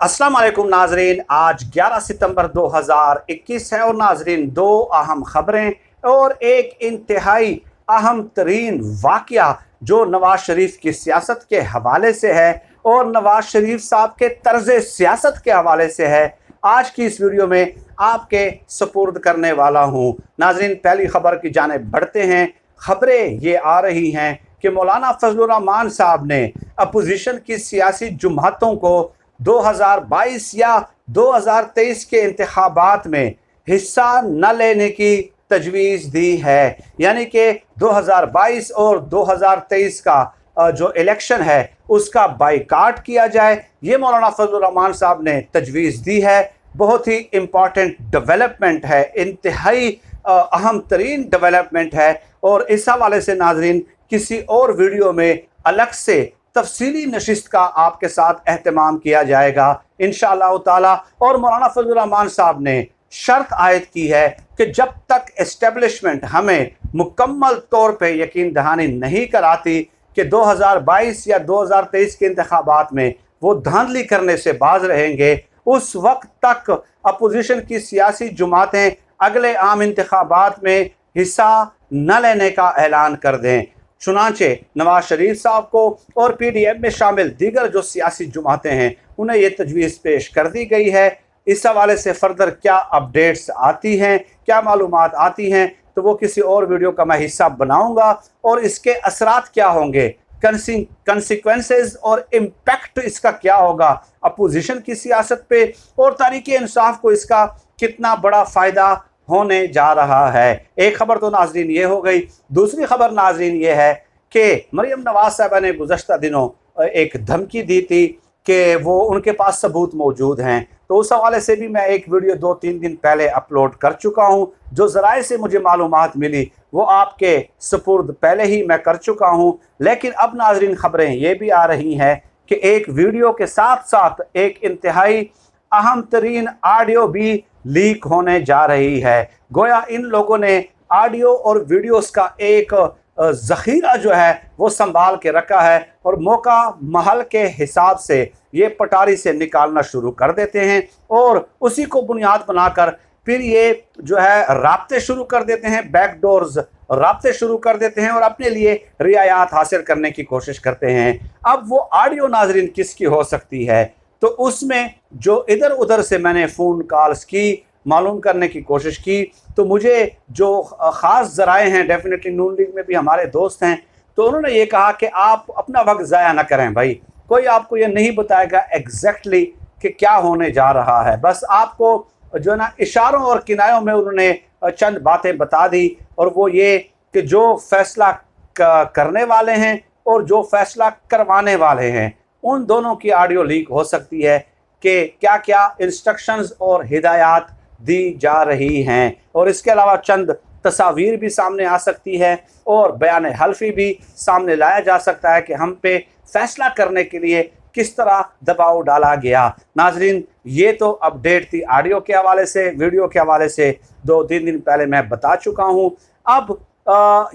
अस्सलाम वालेकुम नाजरीन, आज 11 सितंबर 2021 है और नाजरीन दो अहम खबरें और एक इंतहाई अहम तरीन वाक़या जो नवाज शरीफ की सियासत के हवाले से है और नवाज शरीफ साहब के तर्ज सियासत के हवाले से है, आज की इस वीडियो में आपके सुपुर्द करने वाला हूँ। नाजरीन, पहली खबर की जानिब बढ़ते हैं। खबरें ये आ रही हैं कि मौलाना फजलुर रहमान साहब ने अपोजिशन की सियासी जमातों को 2022 या 2023 के इंतखाबात में हिस्सा न लेने की तजवीज़ दी है। यानी कि 2022 और 2023 का जो इलेक्शन है उसका बाइकाट किया जाए, ये मौलाना फजलुर रहमान साहब ने तजवीज़ दी है। बहुत ही इम्पॉर्टेंट डेवलपमेंट है, इंतहाई अहम तरीन डेवलपमेंट है और इस हवाले से नाजरीन किसी और वीडियो में अलग से तफसीली नशिस्त का आपके साथ एहतमाम किया जाएगा इंशाअल्लाह ताला। और मौलाना फजलुर रहमान साहब ने शर्त आयद की है कि जब तक एस्टेब्लिशमेंट हमें मुकम्मल तौर पे यकीन दहानी नहीं कराती कि 2022 या 2023 के इंतखाबात में वो धांधली करने से बाज रहेंगे, उस वक्त तक अपोजिशन की सियासी जमातें अगले आम इंतखाबात में हिस्सा न लेने का ऐलान कर दें। चुनांचे नवाज शरीफ साहब को और PDM में शामिल दीगर जो सियासी जमातें हैं उन्हें ये तजवीज़ पेश कर दी गई है। इस हवाले से फर्दर क्या अपडेट्स आती हैं, क्या मालूमात आती हैं, तो वो किसी और वीडियो का मैं हिस्सा बनाऊंगा और इसके असरात क्या होंगे, कंसिक्वेंसेस और इम्पैक्ट इसका क्या होगा अपोजिशन की सियासत पे और तहरीक-ए-इंसाफ को इसका कितना बड़ा फ़ायदा होने जा रहा है। एक खबर तो नाजरीन ये हो गई। दूसरी खबर नाजरीन ये है कि मरियम नवाज साहबा ने गुज़श्ता दिनों एक धमकी दी थी कि वो उनके पास सबूत मौजूद हैं, तो उस हवाले से भी मैं एक वीडियो 2-3 दिन पहले अपलोड कर चुका हूँ। जो ज़राए से मुझे मालूमात मिली वो आपके सुपुर्द पहले ही मैं कर चुका हूँ। लेकिन अब नाजरीन खबरें ये भी आ रही हैं कि एक वीडियो के साथ साथ एक इंतहाई अहम तरीन ऑडियो भी लीक होने जा रही है। गोया इन लोगों ने ऑडियो और वीडियोस का एक ज़ख़ीरा जो है वो संभाल के रखा है और मौका महल के हिसाब से ये पटारी से निकालना शुरू कर देते हैं और उसी को बुनियाद बनाकर फिर ये जो है राब्ते शुरू कर देते हैं, बैकडोर्स राब्ते शुरू कर देते हैं और अपने लिए रियायत हासिल करने की कोशिश करते हैं। अब वो ऑडियो नाजरीन किसकी हो सकती है, तो उसमें जो इधर उधर से मैंने फ़ोन कॉल्स की मालूम करने की कोशिश की, तो मुझे जो ख़ास ज़राए हैं, डेफिनेटली नून लीग में भी हमारे दोस्त हैं, तो उन्होंने ये कहा कि आप अपना वक्त ज़ाया ना करें भाई, कोई आपको ये नहीं बताएगा एग्जैक्टली कि क्या होने जा रहा है। बस आपको जो है ना इशारों और किनायों में उन्होंने चंद बातें बता दी और वो ये कि जो फ़ैसला करने वाले हैं और जो फ़ैसला करवाने वाले हैं उन दोनों की ऑडियो लीक हो सकती है कि क्या क्या इंस्ट्रक्शंस और हिदायत दी जा रही हैं और इसके अलावा चंद तस्वीर भी सामने आ सकती है और बयान हल्फी भी सामने लाया जा सकता है कि हम पे फैसला करने के लिए किस तरह दबाव डाला गया। नाजरीन, ये तो अपडेट थी ऑडियो के हवाले से। वीडियो के हवाले से 2-3 दिन पहले मैं बता चुका हूँ। अब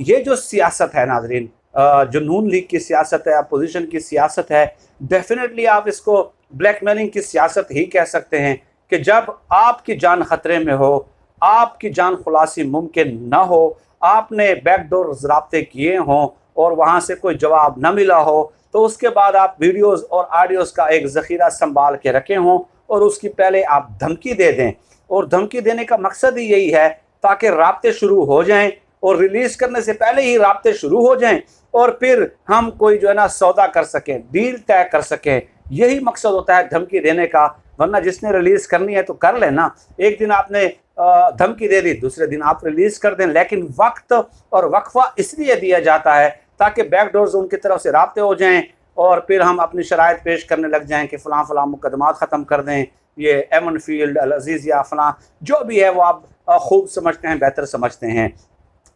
ये जो सियासत है नाजरीन, जो नून लीग की सियासत है, अपोजिशन की सियासत है, डेफिनेटली आप इसको ब्लैकमेलिंग की सियासत ही कह सकते हैं कि जब आपकी जान ख़तरे में हो, आपकी जान खुलासी मुमकिन न हो, आपने बैकडोर राब्ते किए हों और वहाँ से कोई जवाब न मिला हो, तो उसके बाद आप वीडियोज़ और ऑडियोज़ का एक ज़ख़ीरा संभाल के रखे हों और उसकी पहले आप धमकी दे दें। और धमकी देने का मकसद ही यही है ताकि राब्ते शुरू हो जाएँ और रिलीज़ करने से पहले ही राब्ते शुरू हो जाएँ और फिर हम कोई जो है ना सौदा कर सकें, डील तय कर सकें। यही मकसद होता है धमकी देने का, वरना जिसने रिलीज़ करनी है तो कर लेना। एक दिन आपने धमकी दे दी, दूसरे दिन आप रिलीज़ कर दें, लेकिन वक्त और वक्फा इसलिए दिया जाता है ताकि बैकडोर्स उनकी तरफ से राब्ते हो जाएं और फिर हम अपनी शराइत पेश करने लग जाएं कि फ़लाँ फ़लाँ मुकदमात ख़त्म कर दें, ये एमन फील्ड, अल अज़ीज़ या फ़लाँ जो भी है वो आप खूब समझते हैं, बेहतर समझते हैं।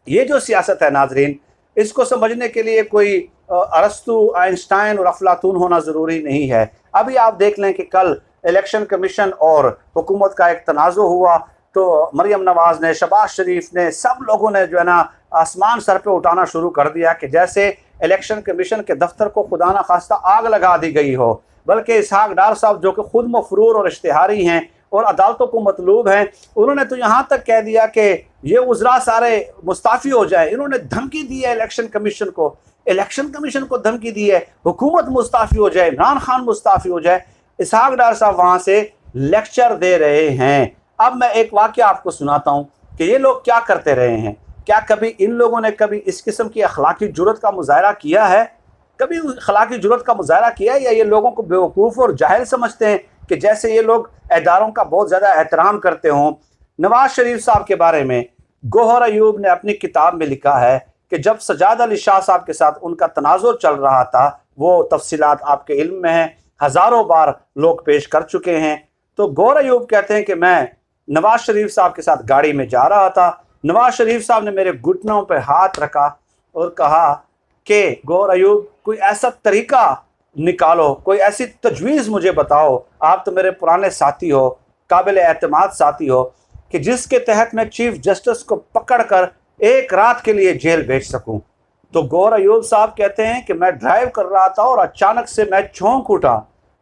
ये जो सियासत है नाजरीन, इसको समझने के लिए कोई अरस्तु, आइंस्टाइन और अफलातून होना ज़रूरी नहीं है। अभी आप देख लें कि कल इलेक्शन कमीशन और हुकूमत का एक तनाज़ुर हुआ तो मरियम नवाज़ ने, शहबाज शरीफ ने, सब लोगों ने जो है ना आसमान सर पे उठाना शुरू कर दिया कि जैसे इलेक्शन कमीशन के दफ्तर को खुदा न खास्ता आग लगा दी गई हो। बल्कि इसहाक डार साहब जो कि खुद मफरूर और इश्तिहारी हैं और अदालतों को मतलूब हैं, उन्होंने तो यहाँ तक कह दिया कि ये उज़रा सारे मुस्ताफ़ी हो जाए। इन्होंने धमकी दी है इलेक्शन कमीशन को धमकी दी है, हुकूमत मुस्ताफ़ी हो जाए, इमरान खान मुस्ताफ़ी हो जाए। इसहाक डार साहब वहाँ से लेक्चर दे रहे हैं। अब मैं एक वाक़या आपको सुनाता हूँ कि ये लोग क्या करते रहे हैं। क्या कभी इन लोगों ने कभी इस किस्म की अखलाकी जुर्रत का मुजाहरा किया है? कभी अखलाकी जुर्रत का मुजाहरा किया है, या ये लोगों को बेवकूफ़ और जाहिल समझते हैं कि जैसे ये लोग इदारों का बहुत ज़्यादा एहतराम करते हों। नवाज शरीफ साहब के बारे में गौहर अयूब ने अपनी किताब में लिखा है कि जब सजाद अली शाह साहब के साथ उनका तनाज़ुर चल रहा था, वो तफसीलात आपके इल्म में हैं, हज़ारों बार लोग पेश कर चुके हैं। तो गौहर अयूब कहते हैं कि मैं नवाज शरीफ साहब के साथ गाड़ी में जा रहा था, नवाज शरीफ साहब ने मेरे घुटनों पर हाथ रखा और कहा कि गौहर अयूब कोई ऐसा तरीका निकालो, कोई ऐसी तजवीज़ मुझे बताओ, आप तो मेरे पुराने साथी हो, काबिल एतमाद साथी हो, कि जिसके तहत मैं चीफ जस्टिस को पकड़ कर एक रात के लिए जेल भेज सकूं। तो गौहर अयूब साहब कहते हैं कि मैं ड्राइव कर रहा था और अचानक से मैं चौंक उठा,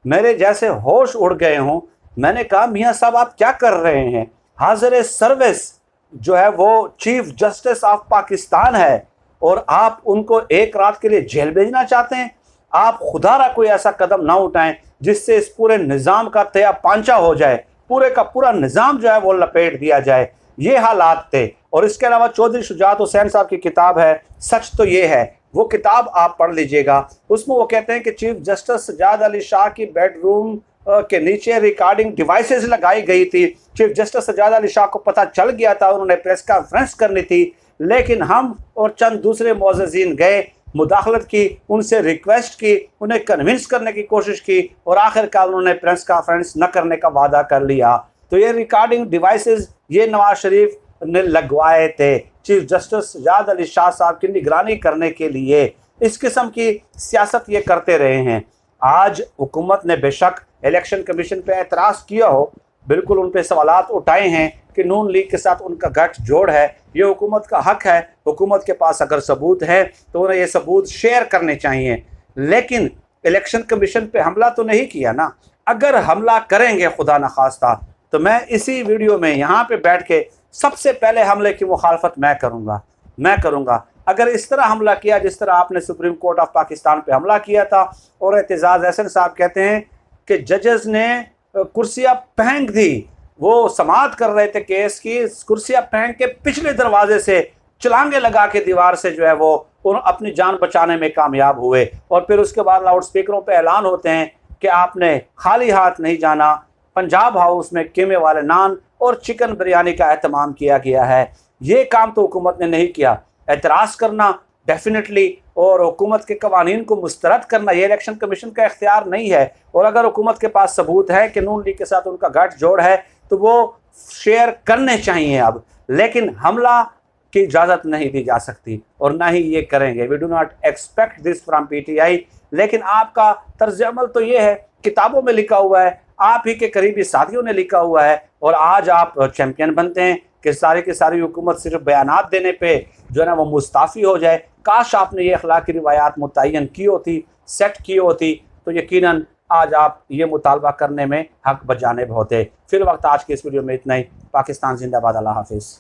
मेरे जैसे होश उड़ गए हों। मैंने कहा मियाँ साहब आप क्या कर रहे हैं? हाजिर सर्विस जो है वो चीफ जस्टिस ऑफ पाकिस्तान है और आप उनको एक रात के लिए जेल भेजना चाहते हैं। आप खुदारा कोई ऐसा कदम ना उठाएं जिससे इस पूरे निज़ाम का तया पांचा हो जाए, पूरे का पूरा निज़ाम जो है वो लपेट दिया जाए। ये हालात थे। और इसके अलावा चौधरी शुजात हुसैन साहब की किताब है सच तो ये है, वो किताब आप पढ़ लीजिएगा। उसमें वो कहते हैं कि चीफ जस्टिस सजाद अली शाह की बेडरूम के नीचे रिकॉर्डिंग डिवाइसेस लगाई गई थी। चीफ जस्टिस सजाद अली शाह को पता चल गया था, उन्होंने प्रेस कॉन्फ्रेंस करनी थी, लेकिन हम और चंद दूसरे मुअज़्ज़िज़ीन गए, मुदाखलत की, उनसे रिक्वेस्ट की, उन्हें कन्विंस करने की कोशिश की और आखिरकार उन्होंने प्रेस कॉन्फ्रेंस न करने का वादा कर लिया। तो ये रिकॉर्डिंग डिवाइसेस ये नवाज शरीफ ने लगवाए थे चीफ जस्टिस सजाद अली शाह साहब की निगरानी करने के लिए। इस किस्म की सियासत ये करते रहे हैं। आज हुकूमत ने बेशक इलेक्शन कमीशन पे एतराज़ किया हो, बिल्कुल उन पे सवालात उठाए हैं कि नून लीग के साथ उनका गठजोड़ है, ये हुकूमत का हक है। हुकूमत के पास अगर सबूत है तो उन्हें ये सबूत शेयर करने चाहिए, लेकिन इलेक्शन कमीशन पे हमला तो नहीं किया ना। अगर हमला करेंगे खुदा न खास्ता तो मैं इसी वीडियो में यहाँ पे बैठ के सबसे पहले हमले की मुखालफत मैं करूँगा। अगर इस तरह हमला किया जिस तरह आपने सुप्रीम कोर्ट ऑफ पाकिस्तान पे हमला किया था, और एतजाज़ अहसन साहब कहते हैं कि जजेस ने कुर्सियाँ फेंक दी, वो समाअत कर रहे थे केस की, कुर्सियाँ फेंक के पिछले दरवाजे से छलांगे लगा के दीवार से जो है वो अपनी जान बचाने में कामयाब हुए। और फिर उसके बाद लाउड स्पीकरों पे ऐलान होते हैं कि आपने खाली हाथ नहीं जाना, पंजाब हाउस में कीमे वाले नान और चिकन बिरयानी का एहतमाम किया गया है। ये काम तो हुकूमत ने नहीं किया। एतराज़ करना डेफिनेटली और हुकूमत के कवानीन को मुस्तरद करना ये इलेक्शन कमीशन का इख्तियार नहीं है। और अगर हुकूमत के पास सबूत है कि नून लीग के साथ उनका गठजोड़ है तो वो शेयर करने चाहिए अब, लेकिन हमला की इजाज़त नहीं दी जा सकती और ना ही ये करेंगे। We do not expect this from PTI। लेकिन आपका तर्ज अमल तो ये है, किताबों में लिखा हुआ है, आप ही के करीबी साथियों ने लिखा हुआ है, और आज आप चैम्पियन बनते हैं कि सारी की सारी हुकूमत सिर्फ बयानात देने पे जो है ना वो मुस्ताफ़ी हो जाए। काश आपने ये अखलाकी रिवायात मुतय्यन की होती, सेट की होती, तो यकीनन आज आप ये मुतालबा करने में हक बजानिब होते। फिर वक्त आज के इस वीडियो में इतना ही। पाकिस्तान जिंदाबाद। अल्लाह हाफिज़।